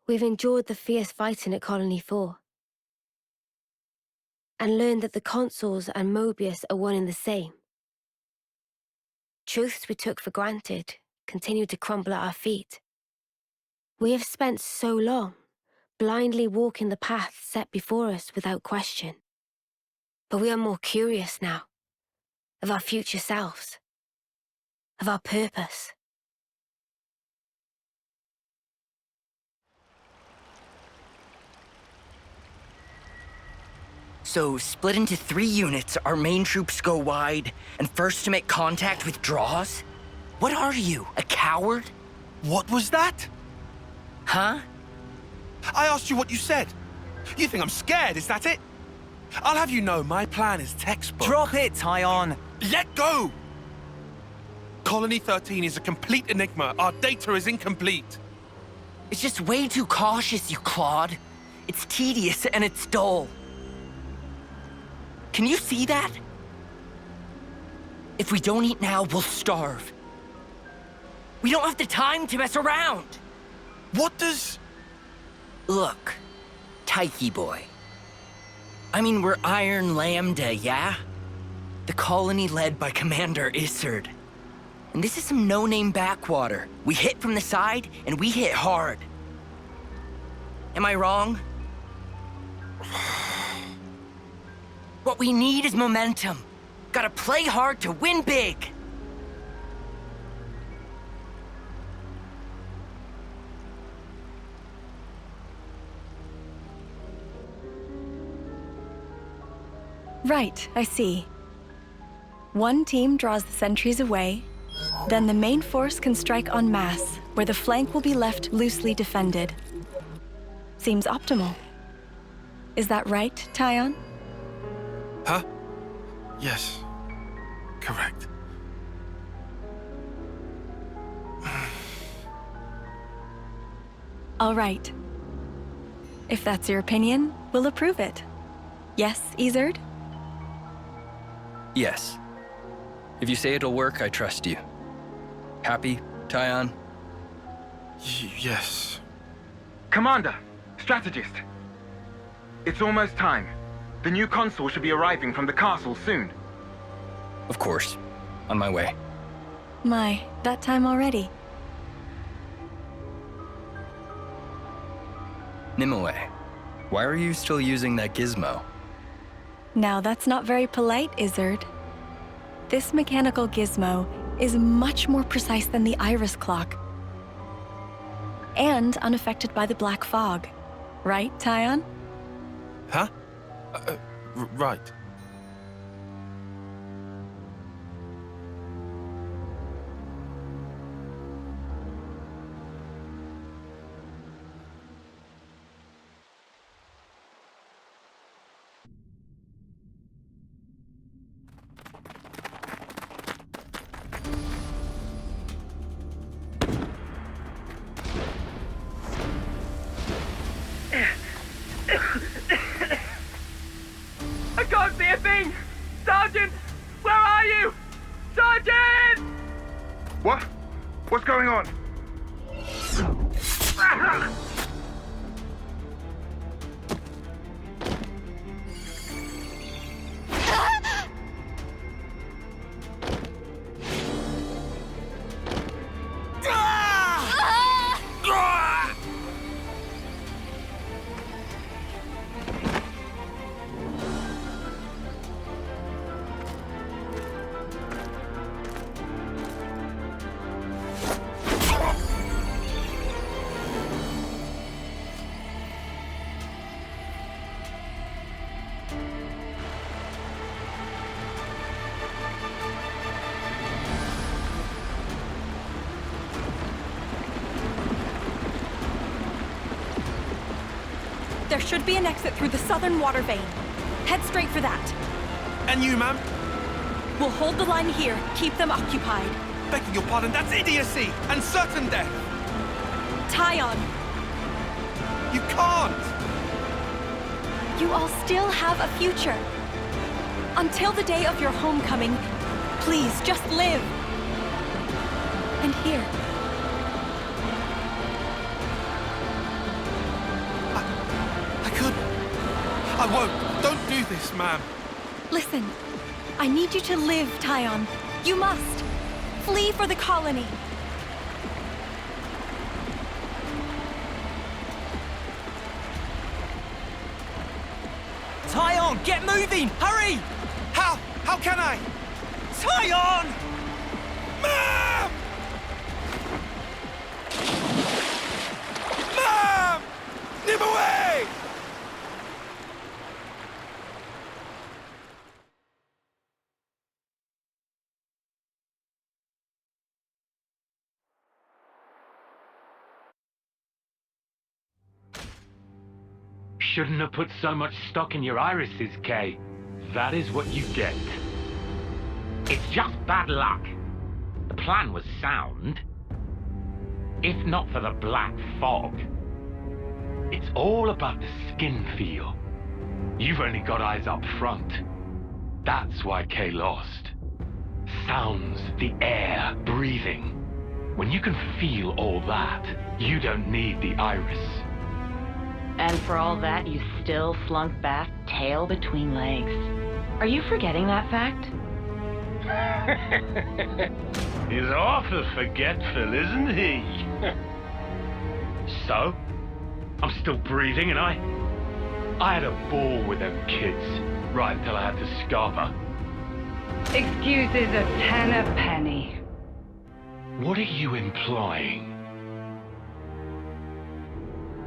We've endured the fierce fighting at Colony 4 and learned that the consuls and Mobius are one and the same. Truths we took for granted continue to crumble at our feet. We have spent so long blindly walking the path set before us without question. But we are more curious now, of our future selves, of our purpose. So, split into 3 units, our main troops go wide, and first to make contact withdraws? What are you, a coward? What was that? Huh? I asked you what you said. You think I'm scared, is that it? I'll have you know my plan is textbook. Drop it, Tyon! Let go! Colony 13 is a complete enigma. Our data is incomplete. It's just way too cautious, you clod. It's tedious and it's dull. Can you see that? If we don't eat now, we'll starve. We don't have the time to mess around. What does... Look, Taiki boy. I mean, we're Iron Lambda, yeah? The colony led by Commander Isard. And this is some no-name backwater. We hit from the side, and we hit hard. Am I wrong? What we need is momentum. Gotta play hard to win big. Right, I see. One team draws the sentries away, then the main force can strike en masse, where the flank will be left loosely defended. Seems optimal. Is that right, Tyon? Huh? Yes. Correct. All right. If that's your opinion, we'll approve it. Yes, Isard? Yes. If you say it'll work, I trust you. Happy, Tyon? Yes. Commander, strategist. It's almost time. The new consul should be arriving from the castle soon. Of course. On my way. My, that time already. Nimue, why are you still using that gizmo? Now that's not very polite, Isard. This mechanical gizmo is much more precise than the iris clock. And unaffected by the black fog. Right, Tyon? Huh? Right. I can't see a thing! Sergeant! Where are you? Sergeant! What? What's going on? There should be an exit through the southern water vein. Head straight for that. And you, ma'am? We'll hold the line here, keep them occupied. Begging your pardon, that's idiocy and certain death. Tyon, You can't. you all still have a future. Until the day of your homecoming, please just live. And here. Yes, ma'am. Listen, I need you to live, Tyon. You must. Flee for the colony. Tyon, get moving! Hurry! How? How can I? Tyon! Ma'am! Ma'am! Nimue! Shouldn't have put so much stock in your irises, Kay. That is what you get. It's just bad luck. The plan was sound. If not for the black fog. It's all about the skin feel. You've only got eyes up front. That's why Kay lost. Sounds, the air, breathing. When you can feel all that, you don't need the iris. And for all that, you still slunk back, tail between legs. Are you forgetting that fact? He's awful forgetful, isn't he? So? I'm still breathing, and I had a ball with them kids, right until I had to scarper. Excuses a penny. What are you implying?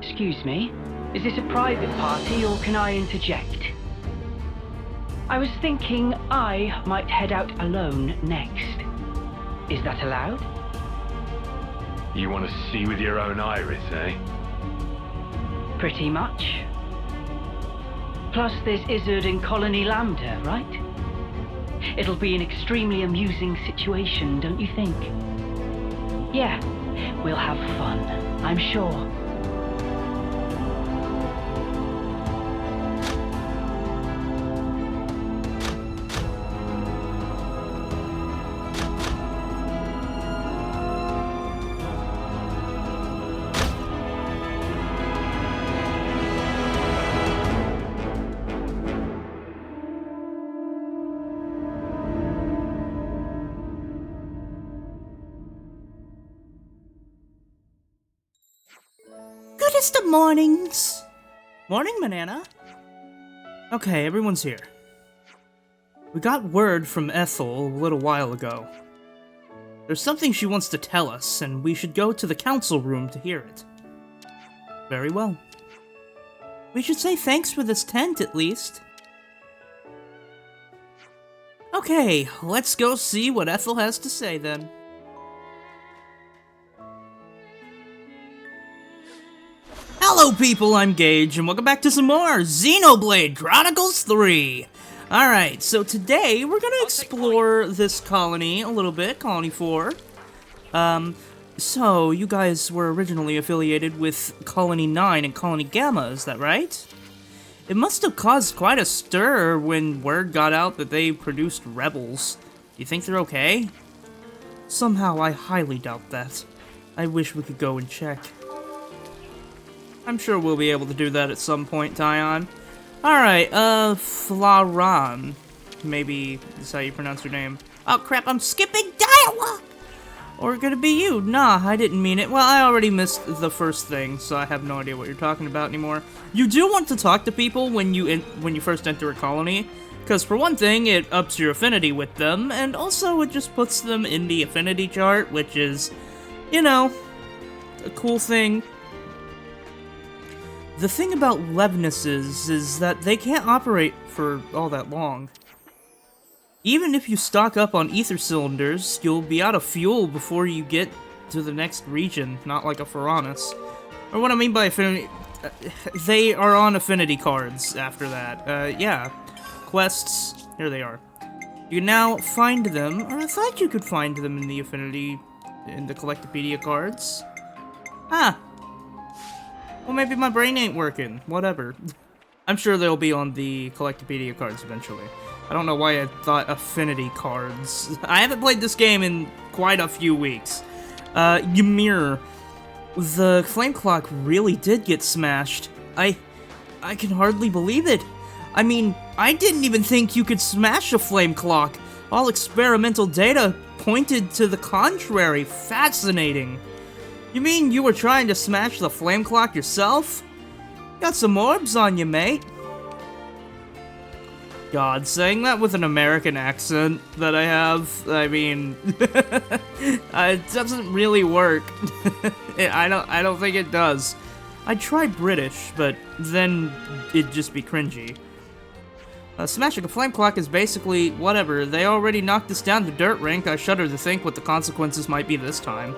Excuse me, is this a private party or can I interject? I was thinking I might head out alone next. Is that allowed? You want to see with your own iris, eh? Pretty much. Plus there's Izzard and Colony Lambda, right? It'll be an extremely amusing situation, don't you think? Yeah, we'll have fun, I'm sure. Goodest of mornings. Morning, Manana. Okay, everyone's here. We got word from Ethel a little while ago. There's something she wants to tell us, and we should go to the council room to hear it. Very well. We should say thanks for this tent, at least. Okay, let's go see what Ethel has to say, then. Hello people, I'm Gage, and welcome back to some more Xenoblade Chronicles 3! Alright, so today we're gonna explore this colony a little bit, Colony 4. So you guys were originally affiliated with Colony 9 and Colony Gamma, is that right? It must have caused quite a stir when word got out that they produced rebels. Do you think they're okay? Somehow I highly doubt that. I wish we could go and check. I'm sure we'll be able to do that at some point, Tyon. Alright, Flaran. Maybe that's how you pronounce your name. Oh crap, I'm skipping dialogue! Or gonna be you. Nah, I didn't mean it. Well, I already missed the first thing, so I have no idea what you're talking about anymore. You do want to talk to people when you first enter a colony, because for one thing, it ups your affinity with them, and also it just puts them in the affinity chart, which is, you know, a cool thing. The thing about Levnesses is that they can't operate for all that long. Even if you stock up on ether cylinders, you'll be out of fuel before you get to the next region, not like a Ferranus. Or what I mean by affinity... they are on affinity cards after that. Yeah. Quests, here they are. You can now find them, or I thought you could find them in the affinity... in the Collectopedia cards. Ah. Well, maybe my brain ain't working. Whatever. I'm sure they'll be on the Collectopedia cards eventually. I don't know why I thought affinity cards. I haven't played this game in quite a few weeks. Ymir. The flame clock really did get smashed. I can hardly believe it. I mean, I didn't even think you could smash a flame clock. All experimental data pointed to the contrary. Fascinating. You mean you were trying to smash the flame clock yourself? Got some orbs on you, mate. God, saying that with an American accent that I have, I mean, it doesn't really work. I don't think it does. I'd try British, but then it'd just be cringy. Smashing a flame clock is basically whatever. They already knocked us down the dirt rink. I shudder to think what the consequences might be this time.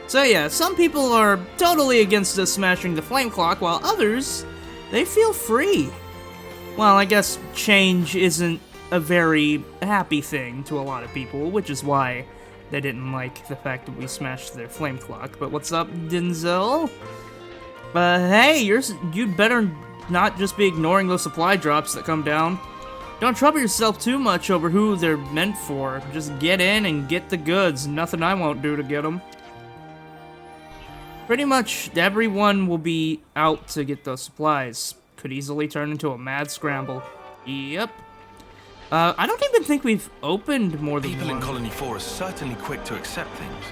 So yeah, some people are totally against us smashing the flame clock, while others, they feel free. Well, I guess change isn't a very happy thing to a lot of people, which is why they didn't like the fact that we smashed their flame clock. But what's up, Denzel? Hey, you'd better not just be ignoring those supply drops that come down. Don't trouble yourself too much over who they're meant for. Just get in and get the goods. Nothing I won't do to get them. Pretty much everyone will be out to get those supplies. Could easily turn into a mad scramble. Yep. I don't even think we've opened more than People one. in Colony 4 are certainly quick to accept things.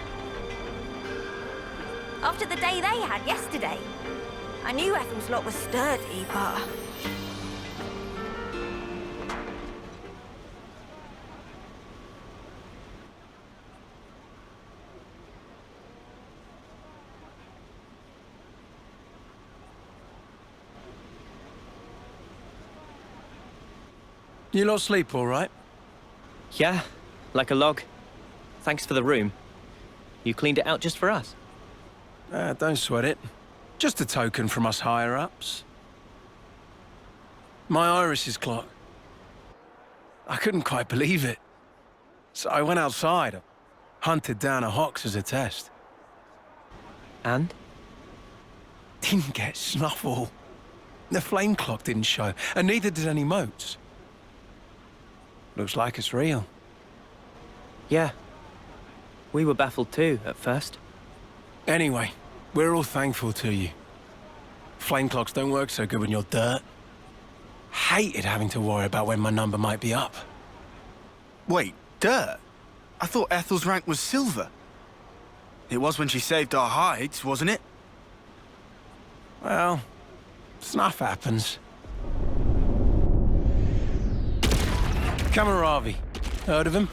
After the day they had yesterday, I knew Ethel's lot was sturdy, but... You lot sleep all right? Yeah, like a log. Thanks for the room. You cleaned it out just for us. Don't sweat it. Just a token from us higher-ups. My Iris's clock. I couldn't quite believe it. So I went outside, hunted down a Hox as a test. And? Didn't get snuffle. The flame clock didn't show, and neither did any motes. Looks like it's real. Yeah. We were baffled too, at first. Anyway, we're all thankful to you. Flame clocks don't work so good when you're dirt. Hated having to worry about when my number might be up. Wait, dirt? I thought Ethel's rank was silver. It was when she saved our hides, wasn't it? Well, stuff happens. Kamaravi, heard of him?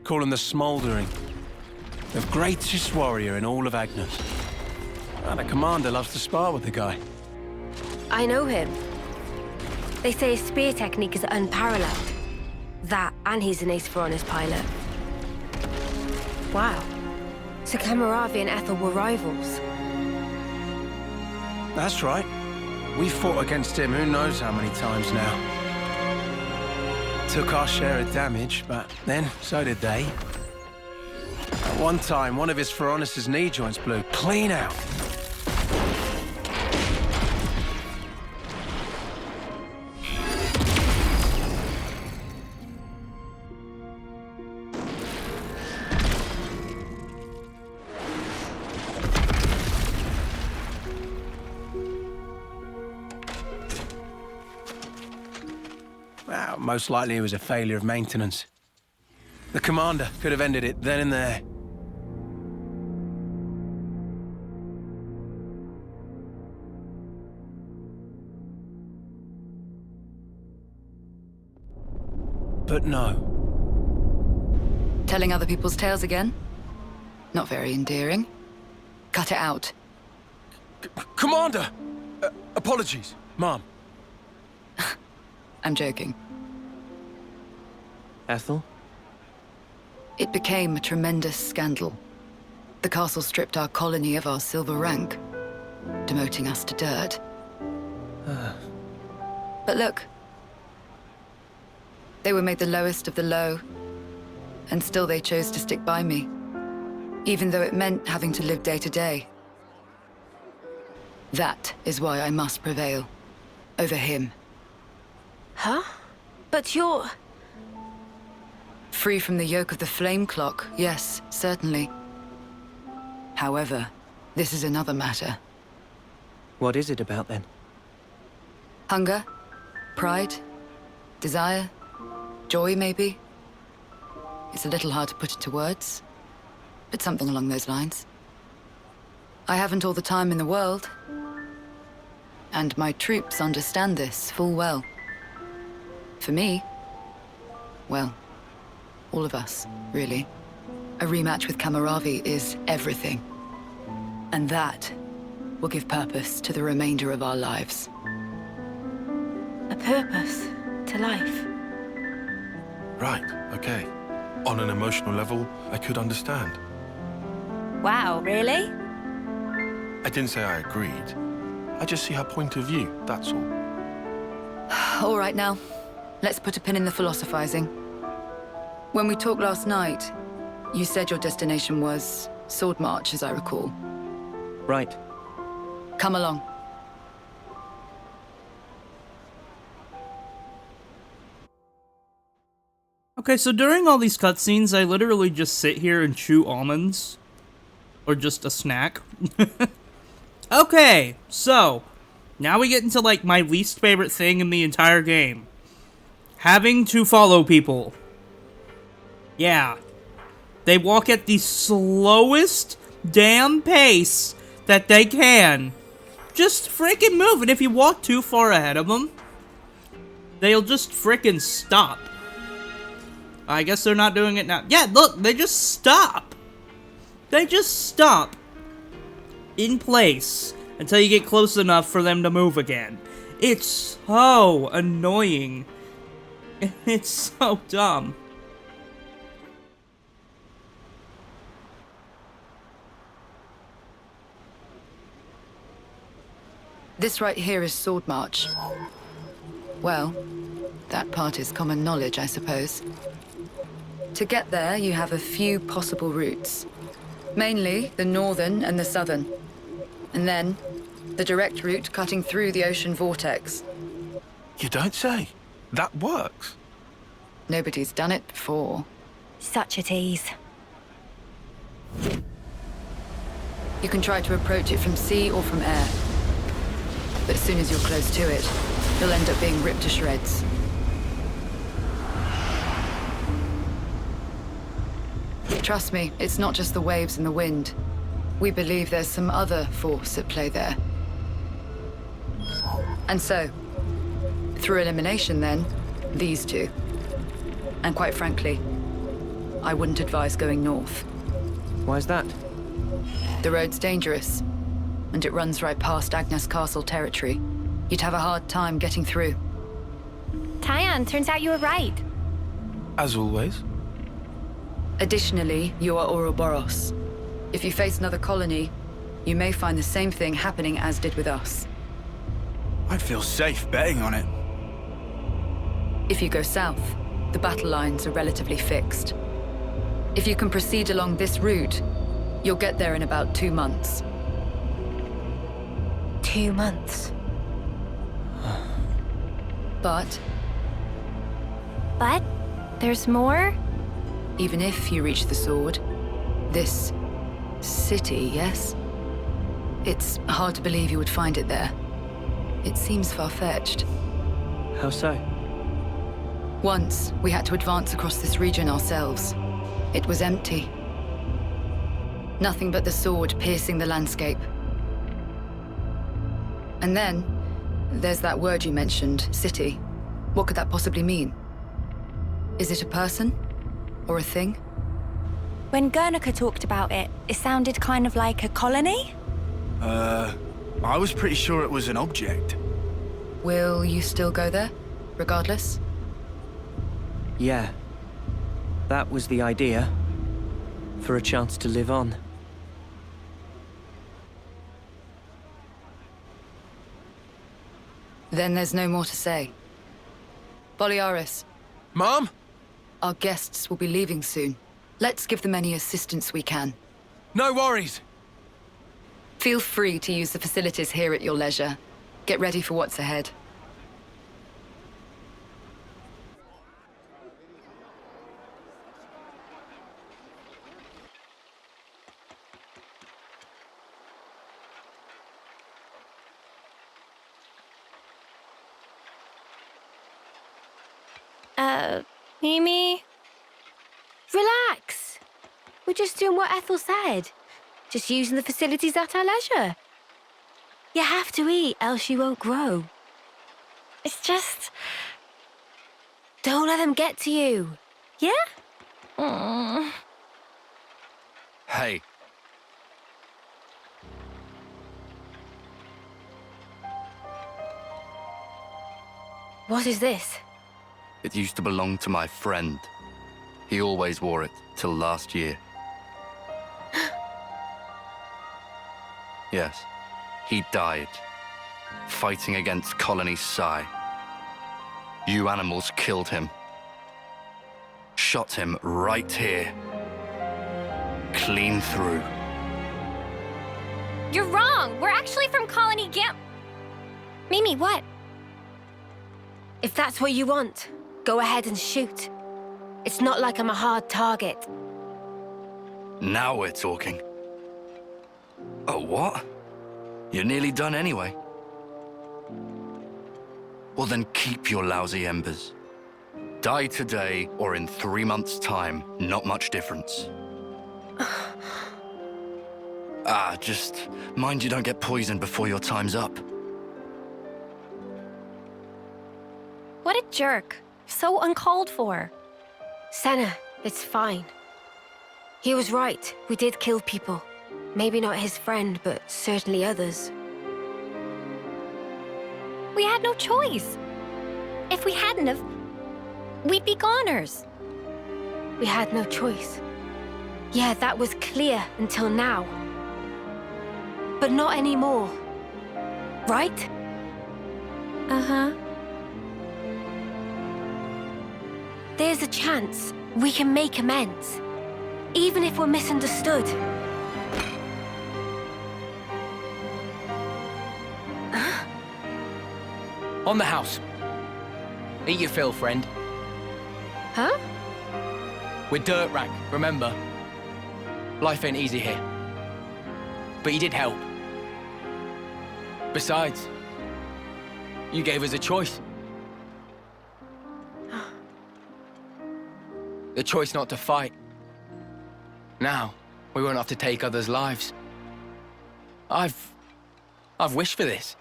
Call him the Smouldering. The greatest warrior in all of Agnes. And the commander loves to spar with the guy. I know him. They say his spear technique is unparalleled. That, and he's an ace for honest pilot. Wow. So Kamaravi and Ethel were rivals. That's right. We fought against him who knows how many times now. Took our share of damage, but then so did they. At one time, one of his Feronis' knee joints blew clean out. Well, most likely it was a failure of maintenance. The commander could have ended it then and there. But no. Telling other people's tales again? Not very endearing. Cut it out. Commander! Apologies, Mom. I'm joking. Ethel? It became a tremendous scandal. The castle stripped our colony of our silver rank, demoting us to dirt. But look. They were made the lowest of the low, and still they chose to stick by me, even though it meant having to live day to day. That is why I must prevail over him. Huh? But you're... Free from the yoke of the flame clock, yes, certainly. However, this is another matter. What is it about then? Hunger, Pride? Desire? Joy, maybe? It's a little hard to put it to words, but something along those lines. I haven't all the time in the world, and my troops understand this full well. For me, well, all of us, really. A rematch with Kamaravi is everything. And that will give purpose to the remainder of our lives. A purpose to life. Right, okay. On an emotional level, I could understand. Wow, really? I didn't say I agreed. I just see her point of view, that's all. All right now, let's put a pin in the philosophizing. When we talked last night, you said your destination was Sword March, as I recall. Right. Come along. Okay, so during all these cutscenes, I literally just sit here and chew almonds. Or just a snack. Okay, so now we get into like my least favorite thing in the entire game. Having to follow people. Yeah. They walk at the slowest damn pace that they can. Just frickin' move, and if you walk too far ahead of them, they'll just frickin' stop. I guess they're not doing it now. Yeah, look, they just stop. They just stop in place until you get close enough for them to move again. It's so annoying. It's so dumb. This right here is Sword March. Well, that part is common knowledge, I suppose. To get there, you have a few possible routes. Mainly the northern and the southern. And then, the direct route cutting through the ocean vortex. You don't say. That works. Nobody's done it before. Such a tease. You can try to approach it from sea or from air. But as soon as you're close to it, you'll end up being ripped to shreds. Trust me, it's not just the waves and the wind. We believe there's some other force at play there. And so, through elimination then, these two. And quite frankly, I wouldn't advise going north. Why's that? The road's dangerous, and it runs right past Agnes Castle territory. You'd have a hard time getting through. Tyan, turns out you were right. As always. Additionally, you are Ouroboros. If you face another colony, you may find the same thing happening as did with us. I'd feel safe betting on it. If you go south, the battle lines are relatively fixed. If you can proceed along this route, you'll get there in about 2 months. 2 months. But there's more? even if you reach the sword, this city, yes? It's hard to believe you would find it there. It seems far-fetched. How so? Once, we had to advance across this region ourselves. It was empty. Nothing but the sword piercing the landscape. And then, there's that word you mentioned, city. What could that possibly mean? Is it a person? Or a thing? When Guernica talked about it, it sounded kind of like a colony? I was pretty sure it was an object. Will you still go there, regardless? Yeah. That was the idea. For a chance to live on. Then there's no more to say. Boliaris. Mom? Our guests will be leaving soon. Let's give them any assistance we can. No worries. Feel free to use the facilities here at your leisure. Get ready for what's ahead. Mimi? Relax. We're just doing what Ethel said. Just using the facilities at our leisure. You have to eat, else you won't grow. It's just... Don't let them get to you. Yeah? Hey. What is this? It used to belong to my friend. He always wore it till last year. Yes, he died, fighting against Colony Psi. You animals killed him. Shot him right here. Clean through. You're wrong! We're actually from Colony Gam... Mimi, what? If that's what you want, go ahead and shoot. It's not like I'm a hard target. Now we're talking. Oh, what? You're nearly done anyway. Well then keep your lousy embers. Die today or in 3 months' time, not much difference. Just mind you don't get poisoned before your time's up. What a jerk. So uncalled for. Senna, it's fine. He was right. We did kill people. Maybe not his friend, but certainly others. We had no choice. If we hadn't have, we'd be goners. We had no choice. Yeah, that was clear until now. But not anymore. Right? Uh-huh. There's a chance we can make amends. Even if we're misunderstood. On the house. Eat your fill, friend. Huh? We're dirt rag, remember? Life ain't easy here. But you did help. Besides, you gave us a choice. The choice not to fight. Now, we won't have to take others' lives. I've wished for this.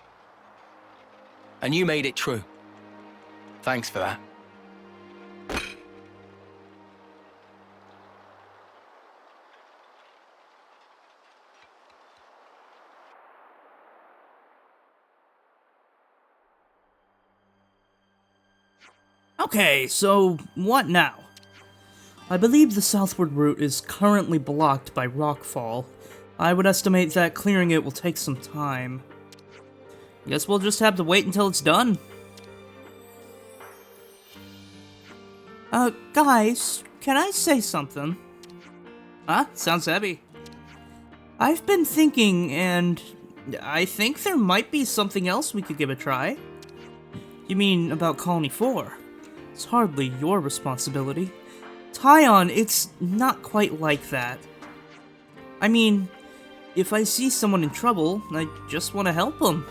And you made it true. Thanks for that. Okay, so what now? I believe the southward route is currently blocked by rockfall. I would estimate that clearing it will take some time. Guess we'll just have to wait until it's done. Guys, can I say something? Huh? Sounds heavy. I've been thinking, and I think there might be something else we could give a try. You mean about Colony 4? It's hardly your responsibility. Tyon, it's not quite like that. I mean, if I see someone in trouble, I just want to help them.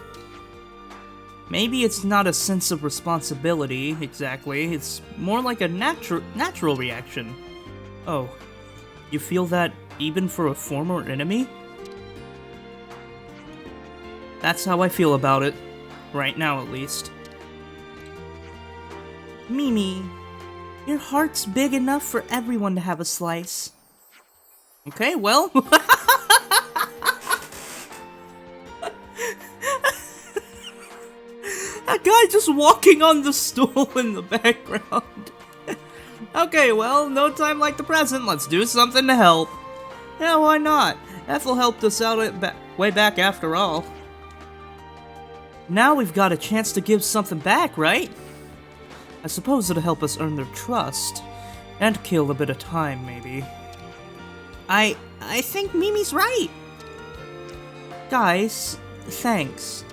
Maybe it's not a sense of responsibility, exactly. It's more like a natural reaction. Oh, you feel that even for a former enemy? That's how I feel about it. Right now, at least. Mimi, your heart's big enough for everyone to have a slice. Okay, well... That guy just walking on the stool in the background. Okay, well, no time like the present. Let's do something to help. Yeah, why not? Ethel helped us out way back after all. Now we've got a chance to give something back, right? I suppose it'll help us earn their trust. And kill a bit of time, maybe. I think Mimi's right. Guys, thanks.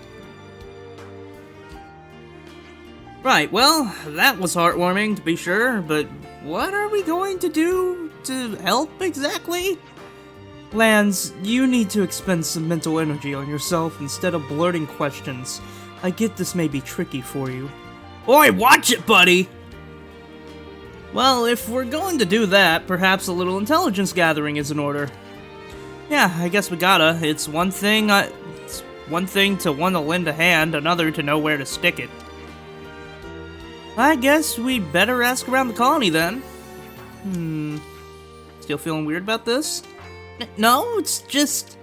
Right, well, that was heartwarming to be sure, but what are we going to do to help exactly? Lance, you need to expend some mental energy on yourself instead of blurting questions. I get this may be tricky for you. Oi, watch it, buddy! Well, if we're going to do that, perhaps a little intelligence gathering is in order. Yeah, I guess we gotta. It's one thing to want to lend a hand, another to know where to stick it. I guess we better ask around the colony then. Still feeling weird about this? No, it's just...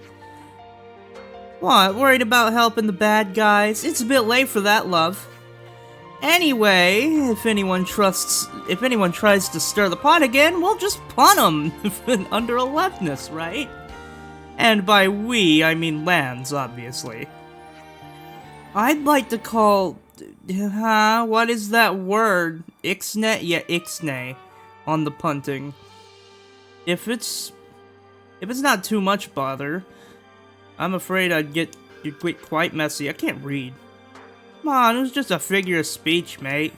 What, worried about helping the bad guys? It's a bit late for that, love. Anyway, if anyone tries to stir the pot again, we'll just punt them under a leftness, right? And by we, I mean lands, obviously. I'd like to call... what is that word? Ixnay? Yeah, Ixnay. On the punting. If it's not too much bother, I'm afraid you'd get quite messy. I can't read. Come on, it was just a figure of speech, mate.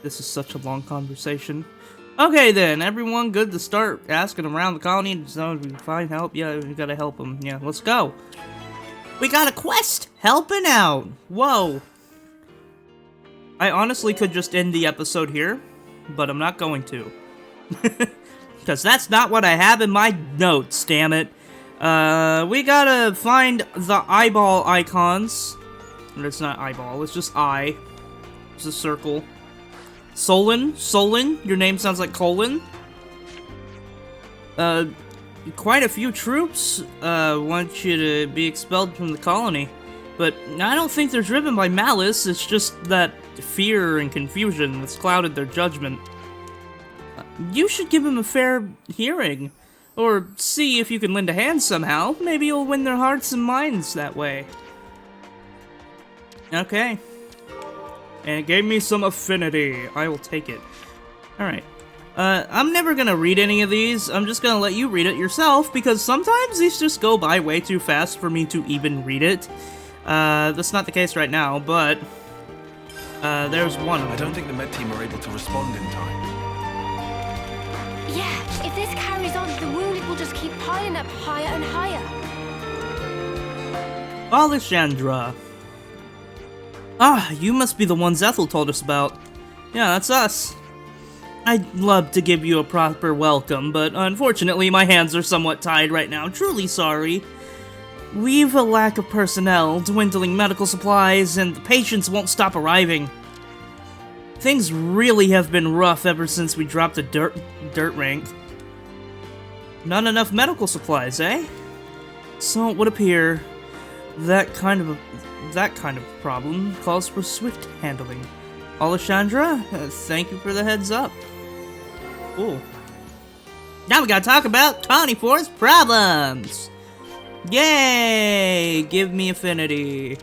This is such a long conversation. Okay then, everyone good to start asking around the colony so we can find help? Yeah, we gotta help them. Yeah, let's go. We got a quest! Helping out! Whoa. I honestly could just end the episode here, but I'm not going to. Because that's not what I have in my notes, damn it. We gotta find the eyeball icons. It's not eyeball, it's just eye. It's a circle. Solon? Your name sounds like colon. Quite a few troops, want you to be expelled from the colony. But I don't think they're driven by malice, it's just that fear and confusion that's clouded their judgment. You should give them a fair hearing. Or see if you can lend a hand somehow. Maybe you'll win their hearts and minds that way. Okay. And it gave me some affinity. I will take it. Alright. I'm never gonna read any of these. I'm just gonna let you read it yourself, because sometimes these just go by way too fast for me to even read it. That's not the case right now, but... there's one of them. I don't think the med team are able to respond in time. Yeah, if this carries on, the wounded will just keep piling up higher and higher. Alexandra. Ah, you must be the ones Ethel told us about. Yeah, that's us. I'd love to give you a proper welcome, but unfortunately my hands are somewhat tied right now. Truly sorry. We've a lack of personnel, dwindling medical supplies, and the patients won't stop arriving. Things really have been rough ever since we dropped the dirt rank. Not enough medical supplies, eh? So it would appear that kind of problem calls for swift handling. Alexandra, thank you for the heads up. Cool. Now we gotta talk about 24's problems. Yay! Give me affinity.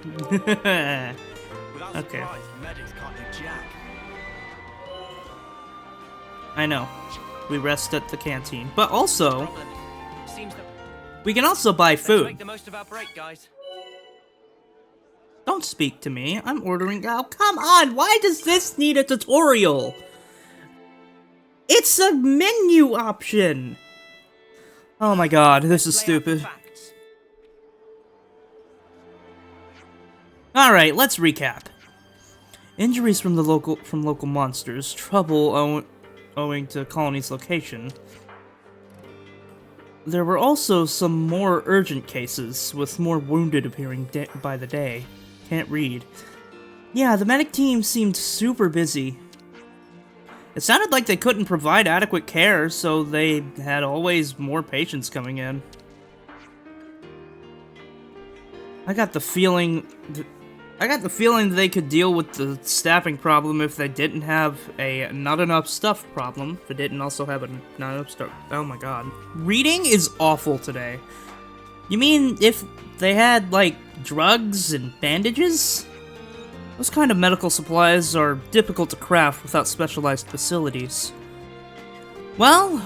Okay. I know. We rest at the canteen. But also, we can also buy food. Don't speak to me. I'm ordering. Oh, come on. Why does this need a tutorial? It's a menu option. Oh my god, this is stupid. Alright, let's recap. Injuries from local monsters, trouble owing to colony's location. There were also some more urgent cases, with more wounded appearing by the day. Can't read. Yeah, the medic team seemed super busy. It sounded like they couldn't provide adequate care, so they had always more patients coming in. I got the feeling they could deal with the staffing problem if they didn't have a not enough stuff problem. If they didn't also have a not enough stuff. Oh my god. Reading is awful today. You mean if they had, like, drugs and bandages? Those kind of medical supplies are difficult to craft without specialized facilities. Well,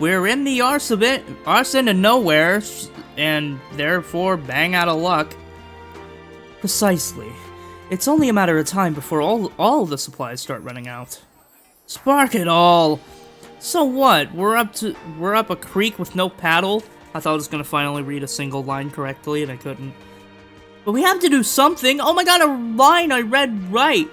we're in the arson of nowhere, and therefore bang out of luck. Precisely. It's only a matter of time before all the supplies start running out. Spark it all! So what? We're up a creek with no paddle? I thought I was gonna finally read a single line correctly, and I couldn't. But we have to do something! Oh my god, a line I read right!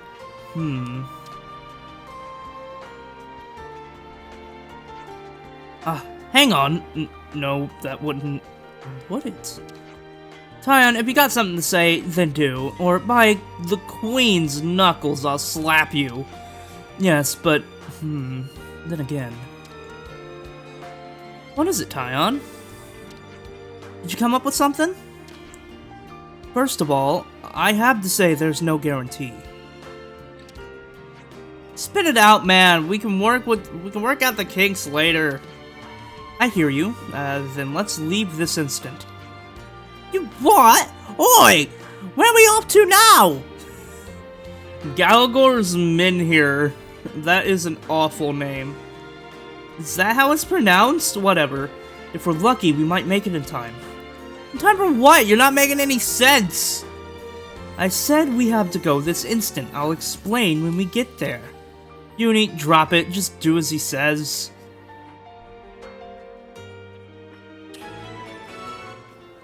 Hang on. No, that wouldn't... Would it? Tyon, if you got something to say, then do. Or by the Queen's knuckles, I'll slap you. Yes, but... then again... What is it, Tyon? Did you come up with something? First of all, I have to say there's no guarantee. Spit it out, man. We can work out the kinks later. I hear you. Then let's leave this instant. You what? Oi! Where are we off to now? Galgor's Minhir. That is an awful name. Is that how it's pronounced? Whatever. If we're lucky, we might make it in time. In time for what? You're not making any sense! I said we have to go this instant. I'll explain when we get there. Uni, drop it. Just do as he says.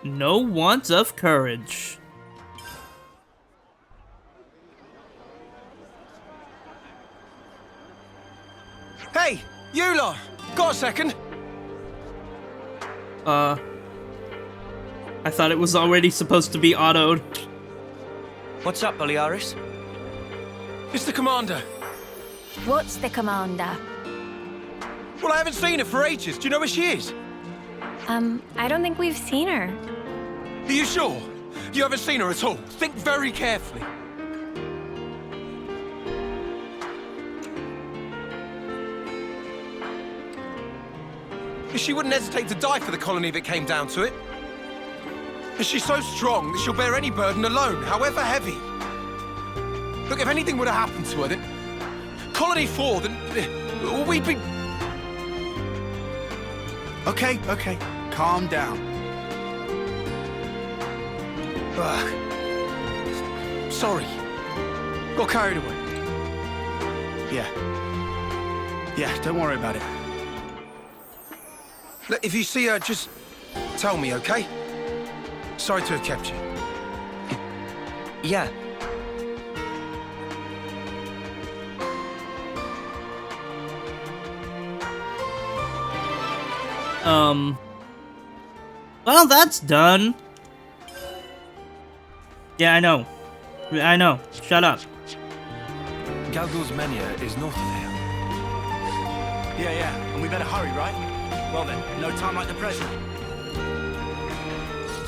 No want of courage. Hey, you lot! Got a second? I thought it was already supposed to be autoed. What's up, Balearis? It's the commander. What's the commander? Well, I haven't seen her for ages. Do you know where she is? I don't think we've seen her. Are you sure? You haven't seen her at all? Think very carefully. She wouldn't hesitate to die for the colony if it came down to it. And she's so strong that she'll bear any burden alone, however heavy. Look, if anything would have happened to her, then... Colony 4, then... we'd be... Okay, calm down. Sorry. Got carried away. Yeah, don't worry about it. Look, if you see her, just tell me, okay? Sorry to have kept you. Yeah. Well, that's done. Yeah, I know. Shut up. Galgul's Menia is north of here. Yeah, and we better hurry, right? Well then, no time like the present.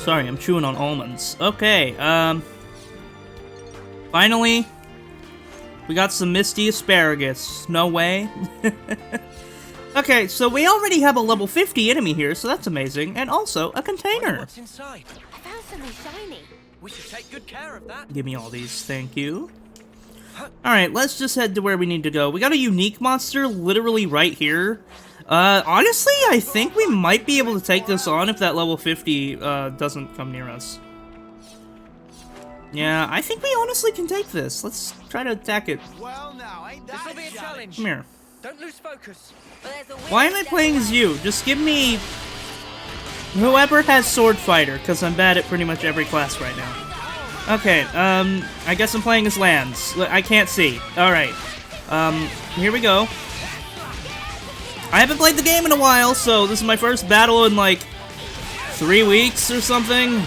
Sorry, I'm chewing on almonds. Okay, finally, we got some misty asparagus. No way. Okay, so we already have a level 50 enemy here, so that's amazing. And also, a container. What's inside? I found something shiny. We should take good care of that. Give me all these, thank you. Alright, let's just head to where we need to go. We got a unique monster literally right here. Honestly, I think we might be able to take this on if that level 50, doesn't come near us. Yeah, I think we honestly can take this. Let's try to attack it. Well, now, ain't that This'll be a challenge. Come here. Don't lose focus. Why am I playing as you? Just give me... whoever has Sword Fighter, because I'm bad at pretty much every class right now. Okay, I guess I'm playing as Lance. I can't see. Alright. Here we go. I haven't played the game in a while, so this is my first battle in, like, 3 weeks or something.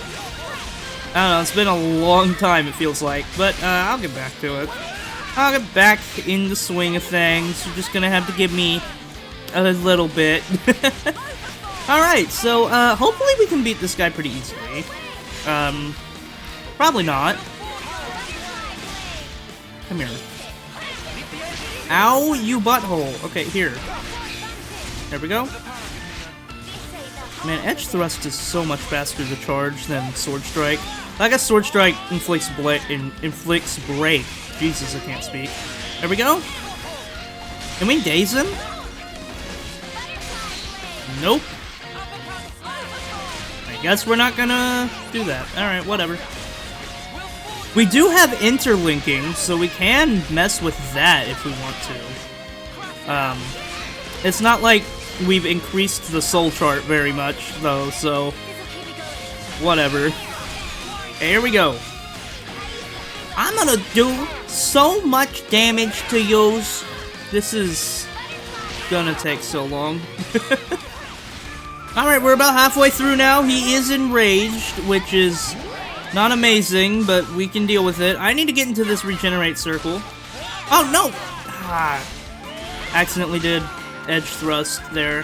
I don't know, it's been a long time, it feels like. But, I'll get back to it. I'll get back in the swing of things. You're just gonna have to give me a little bit. Alright, so, hopefully we can beat this guy pretty easily. Probably not. Come here. Ow, you butthole. Okay, here. There we go. Man, Edge Thrust is so much faster to charge than Sword Strike. I guess Sword Strike inflicts break. Jesus, I can't speak. There we go. Can we daze him? Nope. I guess we're not gonna do that. Alright, whatever. We do have interlinking, so we can mess with that if we want to. It's not like we've increased the soul chart very much, though, so... whatever. Here we go. I'm gonna do so much damage to yous. This is gonna take so long. Alright, we're about halfway through now. He is enraged, which is not amazing, but we can deal with it. I need to get into this regenerate circle. Oh, no! Ah, accidentally did edge thrust there,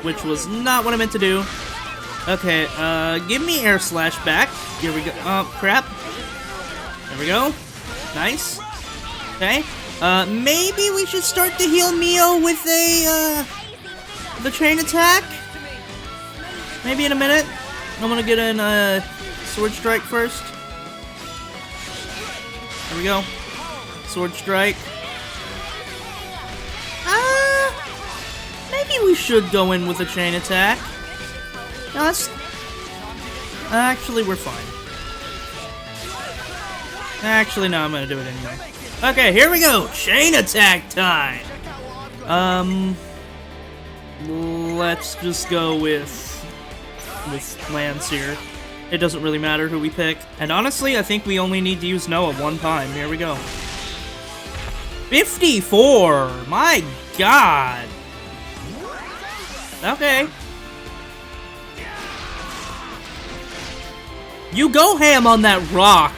which was not what I meant to do. Okay, give me air slash back. Here we go. Oh, crap. There we go. Nice. Okay. Maybe we should start to heal Mio with a, the chain attack? Maybe in a minute. I'm gonna get in a sword strike first. There we go. Sword strike. Maybe we should go in with a chain attack. No, that's... Actually, we're fine. Actually, no, I'm gonna do it anyway. Okay, here we go! Chain attack time! Let's just go with Lance here. It doesn't really matter who we pick. And honestly, I think we only need to use Noah one time. Here we go. 54! My god! Okay. You go ham on that rock!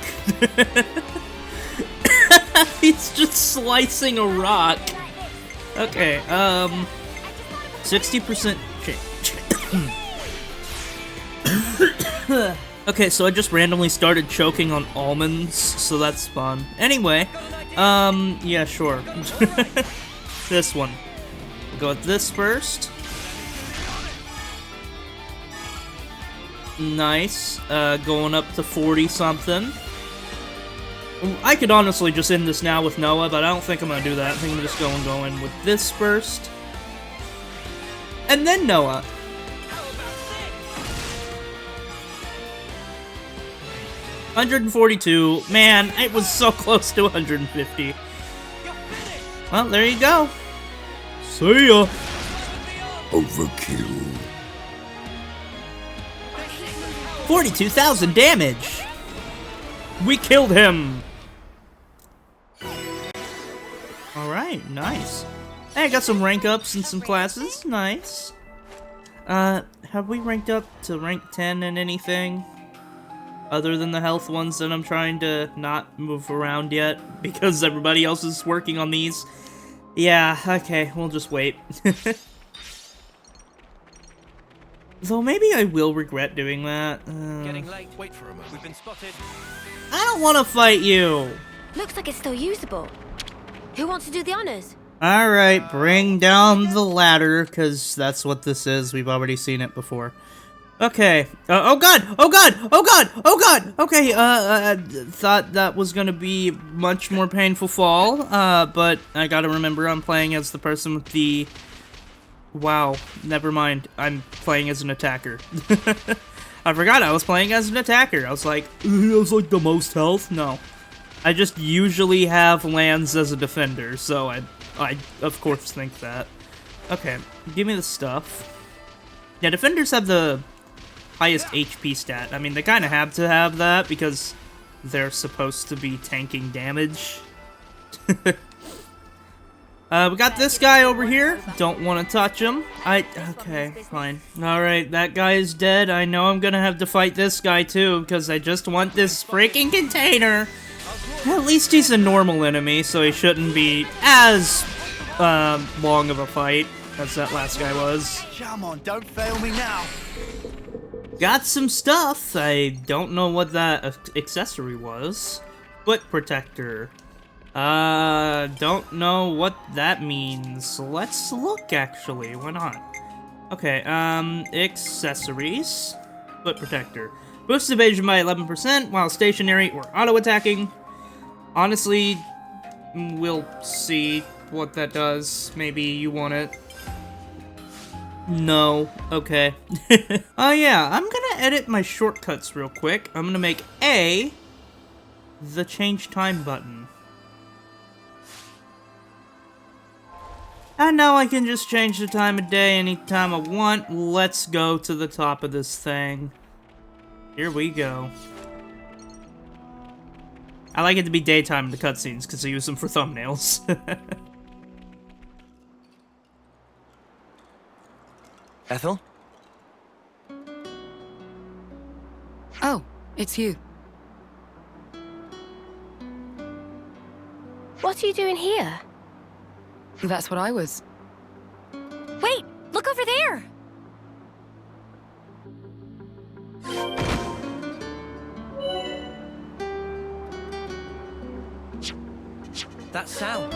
He's just slicing a rock. Okay, 60% change. Okay, so I just randomly started choking on almonds, so that's fun. Anyway, yeah, sure. This one. We'll go with this first. Nice. Going up to 40-something. I could honestly just end this now with Noah, but I don't think I'm gonna do that. I think I'm just going with this first. And then Noah. $142. Man, it was so close to 150. Well, there you go. See ya. Overkill. 42,000 damage. We killed him. Alright, nice. Hey, I got some rank ups and some classes. Nice. Have we ranked up to rank 10 in anything? Other than the health ones that I'm trying to not move around yet, because everybody else is working on these. Yeah, okay, we'll just wait. Though maybe I will regret doing that. Getting late. Wait for a moment. We've been spotted. I don't want to fight you. Looks like it's still usable. Who wants to do the honors? Alright, bring down the ladder, because that's what this is. We've already seen it before. Okay. Oh god! Oh god! Oh god! Oh god! Okay, thought that was gonna be much more painful fall, but I gotta remember I'm playing as the person with the... Wow, never mind. I'm playing as an attacker. I forgot I was playing as an attacker. I was like, he has like the most health? No. I just usually have Lance as a defender, so I of course think that. Okay, give me the stuff. Yeah, defenders have the highest HP stat. I mean, they kind of have to have that because they're supposed to be tanking damage. We got this guy over here. Don't want to touch him. Okay, fine. Alright, that guy is dead. I know I'm gonna have to fight this guy too, because I just want this freaking container. At least he's a normal enemy, so he shouldn't be as long of a fight as that last guy was. Come on, don't fail me now. Got some stuff. I don't know what that accessory was. Foot protector. Don't know what that means. Let's look, actually. Why not? Okay, accessories. Foot protector. Boosts evasion by 11% while stationary or auto-attacking. Honestly, we'll see what that does. Maybe you want it. No. Okay. Oh yeah, I'm gonna edit my shortcuts real quick. I'm gonna make A the change time button. And now I can just change the time of day anytime I want. Let's go to the top of this thing. Here we go. I like it to be daytime in the cutscenes because I use them for thumbnails. Ethel? Oh, it's you. What are you doing here? That's what I was. Wait, look over there! That sound.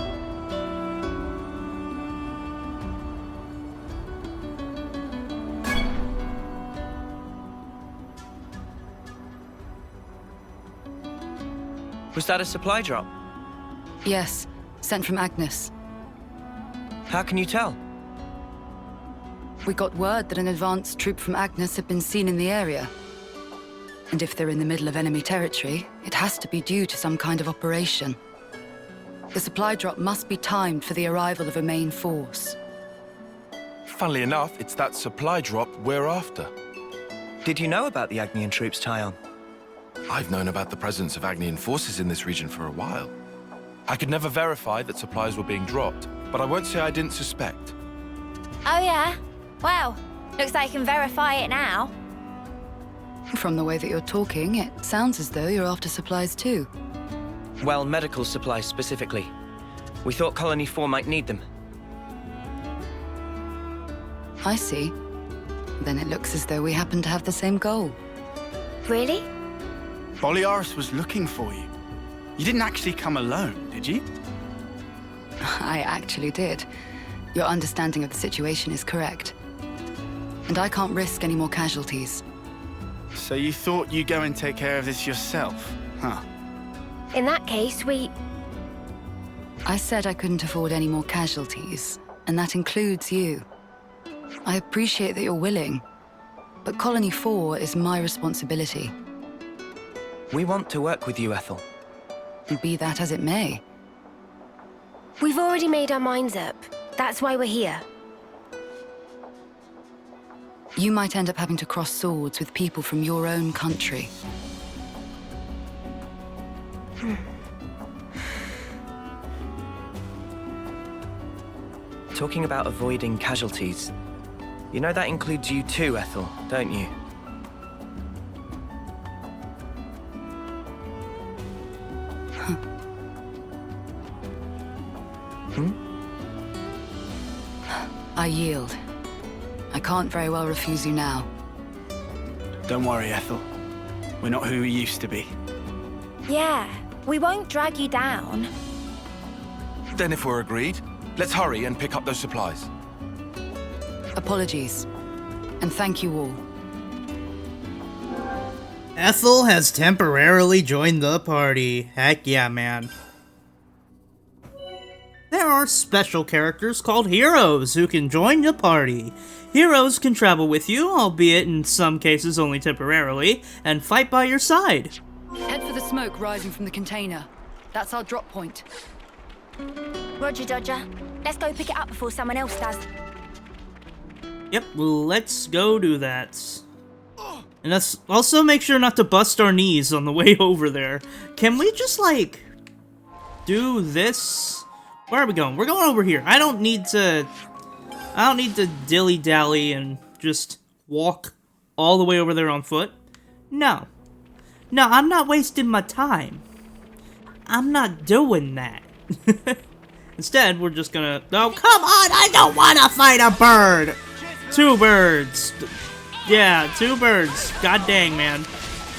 Was that a supply drop? Yes, sent from Agnes. How can you tell? We got word that an advanced troop from Agnes had been seen in the area. And if they're in the middle of enemy territory, it has to be due to some kind of operation. The supply drop must be timed for the arrival of a main force. Funnily enough, it's that supply drop we're after. Did you know about the Agnian troops, Tyon? I've known about the presence of Agnian forces in this region for a while. I could never verify that supplies were being dropped, but I won't say I didn't suspect. Oh yeah? Well, looks like I can verify it now. From the way that you're talking, it sounds as though you're after supplies too. Well, medical supplies specifically. We thought Colony 4 might need them. I see. Then it looks as though we happen to have the same goal. Really? Boliaris was looking for you. You didn't actually come alone, did you? I actually did. Your understanding of the situation is correct. And I can't risk any more casualties. So you thought you'd go and take care of this yourself, huh? In that case, I said I couldn't afford any more casualties, and that includes you. I appreciate that you're willing, but Colony 4 is my responsibility. We want to work with you, Ethel. Be that as it may. We've already made our minds up. That's why we're here. You might end up having to cross swords with people from your own country. Talking about avoiding casualties. You know that includes you too, Ethel, don't you? I yield. I can't very well refuse you now. Don't worry, Ethel. We're not who we used to be. Yeah, we won't drag you down. Then if we're agreed, let's hurry and pick up those supplies. Apologies. And thank you all. Ethel has temporarily joined the party. Heck yeah, man. There are special characters called heroes who can join the party. Heroes can travel with you, albeit in some cases only temporarily, and fight by your side. Head for the smoke rising from the container. That's our drop point. Roger, Dodger. Let's go pick it up before someone else does. Yep, let's go do that. And let's also make sure not to bust our knees on the way over there. Can we just, like, do this? Where are we going? We're going over here. I don't need to dilly-dally and just walk all the way over there on foot. No. No, I'm not wasting my time. I'm not doing that. Instead, we're just gonna... Oh, come on! I don't want to fight a bird! 2 birds. Yeah, 2 birds. God dang, man.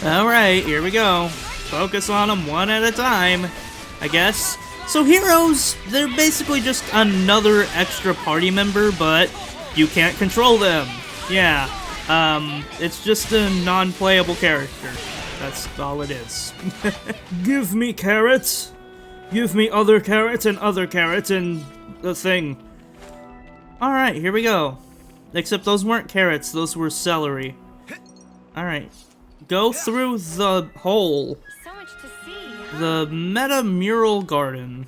Alright, here we go. Focus on them one at a time, I guess. So heroes, they're basically just another extra party member, but you can't control them. Yeah, it's just a non-playable character. That's all it is. Give me carrots. Give me other carrots and other carrots and the thing. Alright, here we go. Except those weren't carrots, those were celery. Alright. Go through the hole. So much to see. The Meta Mural Garden.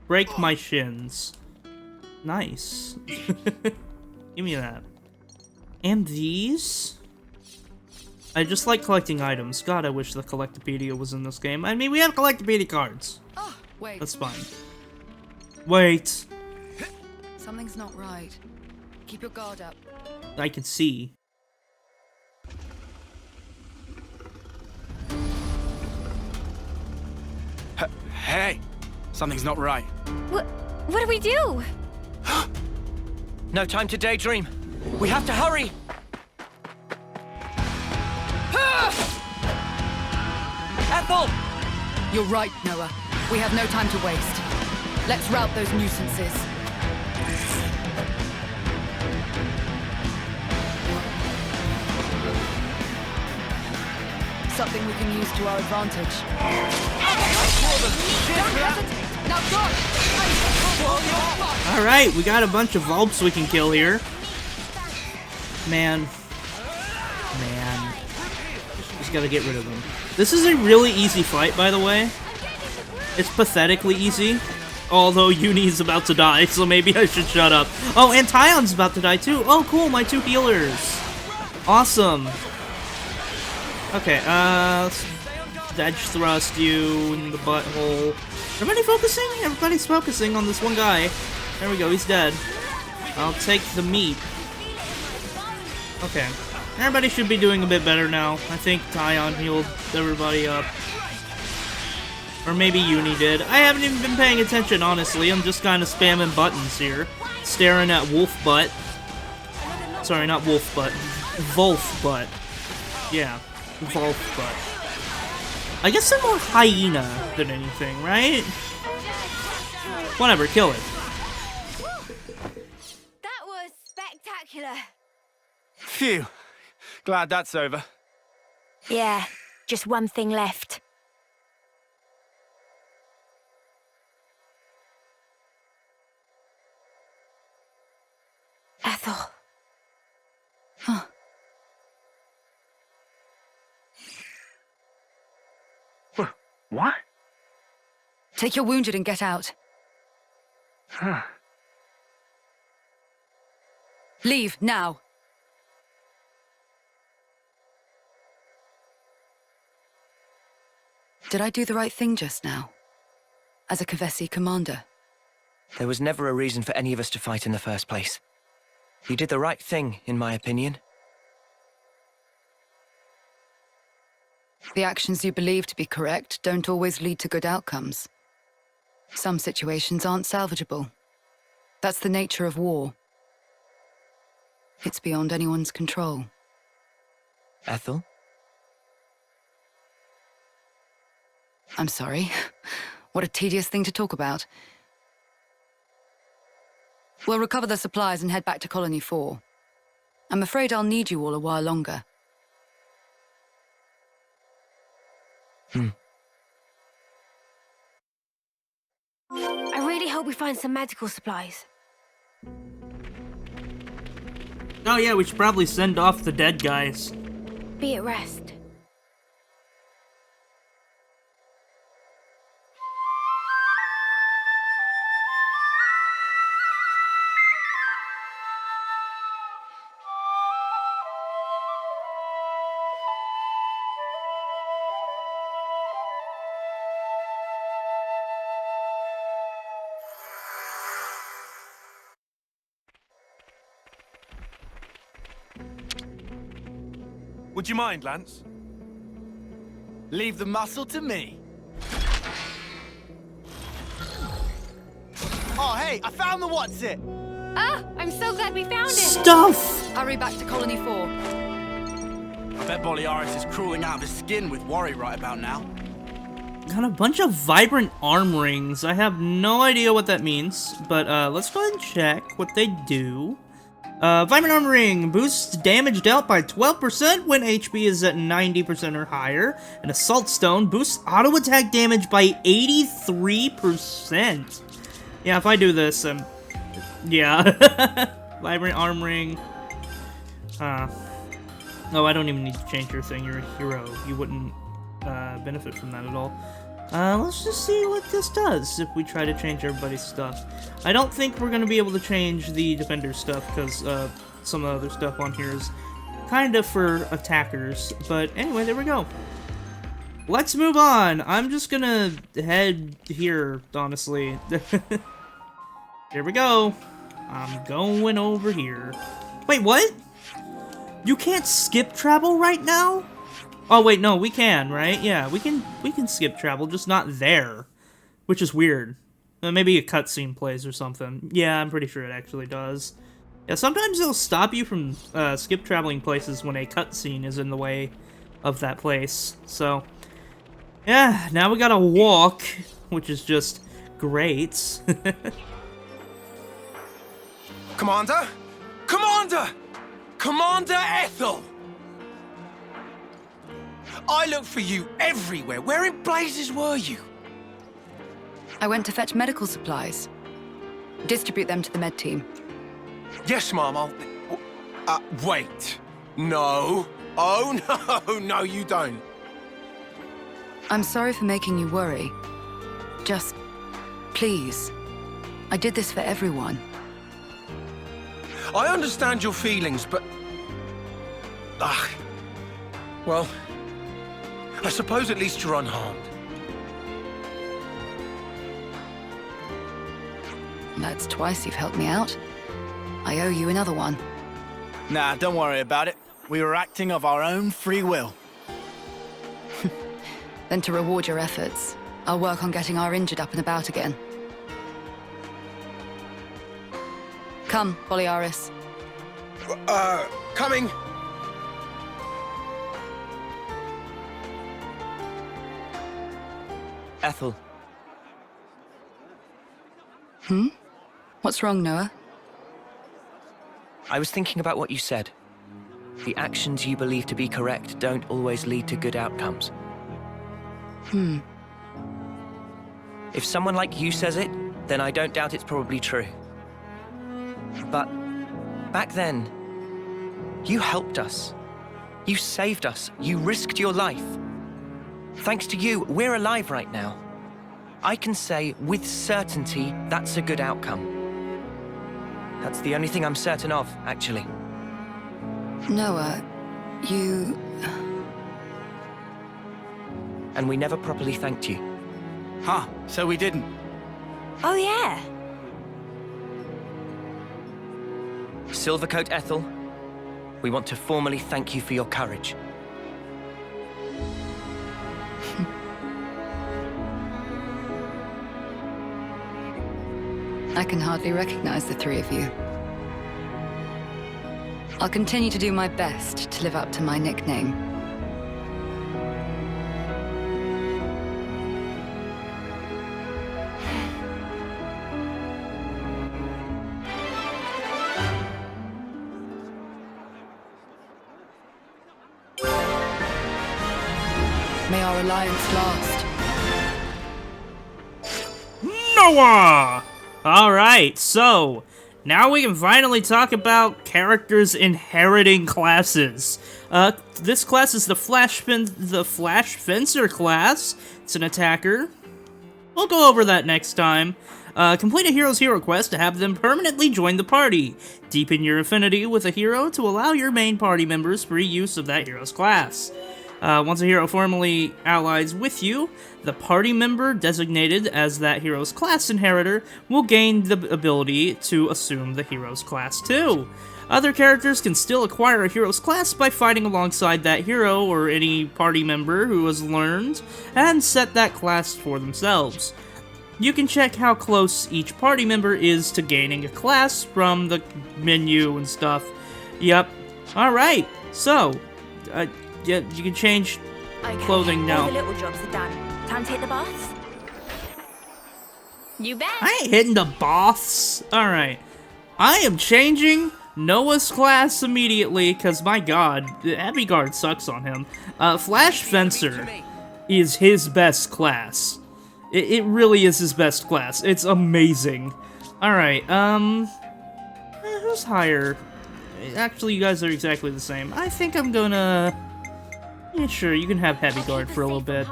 Break my shins. Nice. Give me that. And these? I just like collecting items. God, I wish the Collectopedia was in this game. I mean, we have Collectopedia cards. Oh, wait. That's fine. Wait. Something's not right. Keep your guard up. I can see. Hey, something's not right. What do we do? No time to daydream. We have to hurry! Ethel! You're right, Noah. We have no time to waste. Let's rout those nuisances. Something we can use to our advantage. Alright, we got a bunch of Vulps we can kill here. Man. Just gotta get rid of them. This is a really easy fight, by the way. It's pathetically easy. Although Uni's about to die, so maybe I should shut up. Oh, and Tyon's about to die too. Oh, cool, my 2 healers. Awesome. Okay, let's edge thrust you in the butthole. Everybody focusing? Everybody's focusing on this one guy. There we go, he's dead. I'll take the meat. Okay. Everybody should be doing a bit better now. I think Tyon healed everybody up. Or maybe Uni did. I haven't even been paying attention, honestly. I'm just kind of spamming buttons here. Staring at wolf butt. Sorry, not wolf butt. Wolf butt. Yeah. Wolf butt. I guess they're more hyena than anything, right? Whatever, kill it. That was spectacular. Phew. Glad that's over. Yeah, just one thing left. Ethel. Huh. What? Take your wounded and get out. Huh. Leave, now. Did I do the right thing just now? As a Kavesi commander? There was never a reason for any of us to fight in the first place. You did the right thing, in my opinion. The actions you believe to be correct don't always lead to good outcomes. Some situations aren't salvageable. That's the nature of war. It's beyond anyone's control. Ethel? I'm sorry. What a tedious thing to talk about. We'll recover the supplies and head back to Colony 4. I'm afraid I'll need you all a while longer. I really hope we find some medical supplies. Oh yeah, we should probably send off the dead guys. Be at rest. Would you mind, Lance? Leave the muscle to me. Oh, hey, I found the what's it. Ah, I'm so glad we found it. Stuff! Hurry back to Colony 4. I bet Boliaris is crawling out of his skin with worry right about now. Got a bunch of vibrant arm rings. I have no idea what that means, but let's go ahead and check what they do. Vibrant arm ring boosts damage dealt by 12% when HP is at 90% or higher. An assault stone boosts auto attack damage by 83%. Yeah, if I do this, yeah. Vibrant arm ring. Oh, I don't even need to change your thing. You're a hero. You wouldn't benefit from that at all. Let's just see what this does if we try to change everybody's stuff. I don't think we're going to be able to change the defender stuff because some of the other stuff on here is kind of for attackers. But anyway, there we go. Let's move on. I'm just going to head here, honestly. Here we go. I'm going over here. Wait, what? You can't skip travel right now? Oh wait, no, we can, right? Yeah, we can skip travel, just not there. which is weird. Maybe a cutscene plays or something. Yeah, I'm pretty sure it actually does. Yeah, sometimes they'll stop you from skip traveling places when a cutscene is in the way of that place. So, yeah, now we gotta walk, which is just great. Commander? Commander! Commander Ethel! I looked for you everywhere. Where in blazes were you? I went to fetch medical supplies. Distribute them to the med team. Yes, Mom, wait. No. Oh, no, no, you don't. I'm sorry for making you worry. Just, please. I did this for everyone. I understand your feelings, but... well, I suppose at least you're unharmed. That's twice you've helped me out. I owe you another one. Nah, don't worry about it. We were acting of our own free will. Then to reward your efforts, I'll work on getting our injured up and about again. Come, Boliaris. Coming. Ethel. What's wrong, Noah? I was thinking about what you said. The actions you believe to be correct don't always lead to good outcomes. If someone like you says it, then I don't doubt it's probably true. But back then, you helped us. You saved us. You risked your life. Thanks to you, we're alive right now. I can say with certainty that's a good outcome. That's the only thing I'm certain of, actually. Noah, you... And we never properly thanked you. Huh, so we didn't. Oh, yeah. Silvercoat Ethel, we want to formally thank you for your courage. I can hardly recognize the three of you. I'll continue to do my best to live up to my nickname. May our alliance last. Noah! Alright, so now we can finally talk about characters inheriting classes. This class is the Flash Fencer class. It's an attacker. We'll go over that next time. Complete a hero's hero quest to have them permanently join the party. Deepen your affinity with a hero to allow your main party members free use of that hero's class. Once a hero formally allies with you, the party member designated as that hero's class inheritor will gain the ability to assume the hero's class too. Other characters can still acquire a hero's class by fighting alongside that hero or any party member who has learned and set that class for themselves. You can check how close each party member is to gaining a class from the menu and stuff. Yep. Alright, so... yeah, you can change clothing now. All the little jobs are done. Time to hit the baths? You bet. I ain't hitting the baths. Alright. I am changing Noah's class immediately, because my god, Abigard sucks on him. Flash Fencer is his best class. It really is his best class. It's amazing. Alright, who's higher? Actually, you guys are exactly the same. I think I'm gonna... Yeah, sure, you can have Heavy Guard for a little bit.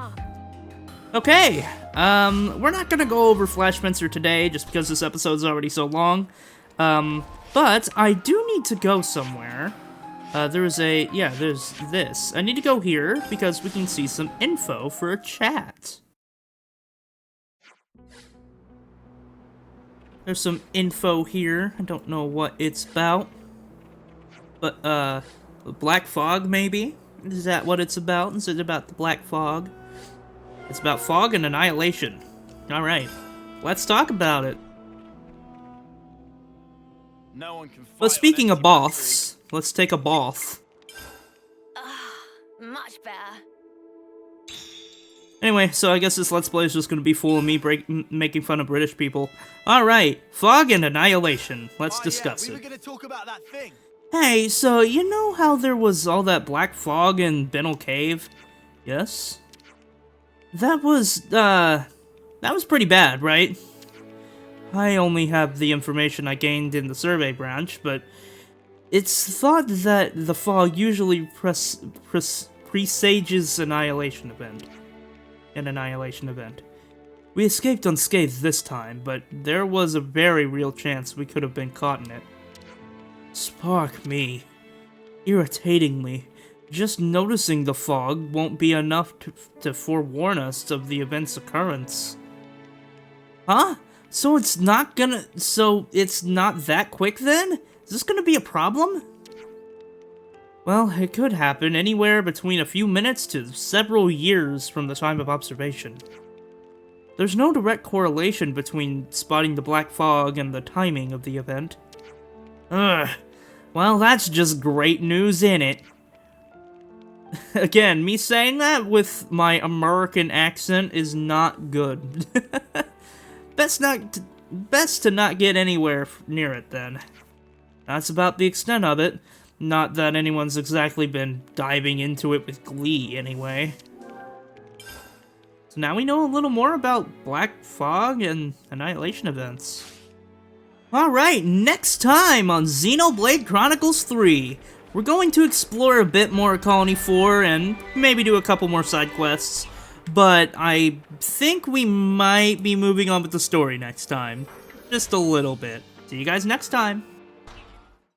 Okay, we're not gonna go over Flash Fencer today, just because this episode's already so long. But I do need to go somewhere. There's this. I need to go here, because we can see some info for a chat. There's some info here. I don't know what it's about. But, the Black Fog, maybe? Is that what it's about? Is it about the Black Fog? It's about fog and annihilation. Alright, let's talk about it. No one can But speaking of baths, let's take a bath. Much better. Anyway, so I guess this Let's Play is just gonna be full of me making fun of British people. Alright, fog and annihilation. Let's discuss we it. were gonna talk about that thing. Hey, so you know how there was all that black fog in Bennel Cave? Yes? That was pretty bad, right? I only have the information I gained in the survey branch, but it's thought that the fog usually presages an annihilation event. We escaped unscathed this time, but there was a very real chance we could have been caught in it. Spark me. Irritatingly, just noticing the fog won't be enough to forewarn us of the event's occurrence. Huh? So it's not that quick then? Is this gonna be a problem? Well, it could happen anywhere between a few minutes to several years from the time of observation. There's no direct correlation between spotting the black fog and the timing of the event. Ugh. Well, that's just great news, innit? Again, me saying that with my American accent is not good. Best to not get anywhere near it, then. That's about the extent of it. Not that anyone's exactly been diving into it with glee, anyway. So now we know a little more about Black Fog and Annihilation events. Alright, next time on Xenoblade Chronicles 3, we're going to explore a bit more Colony 4 and maybe do a couple more side quests. But I think we might be moving on with the story next time. Just a little bit. See you guys next time.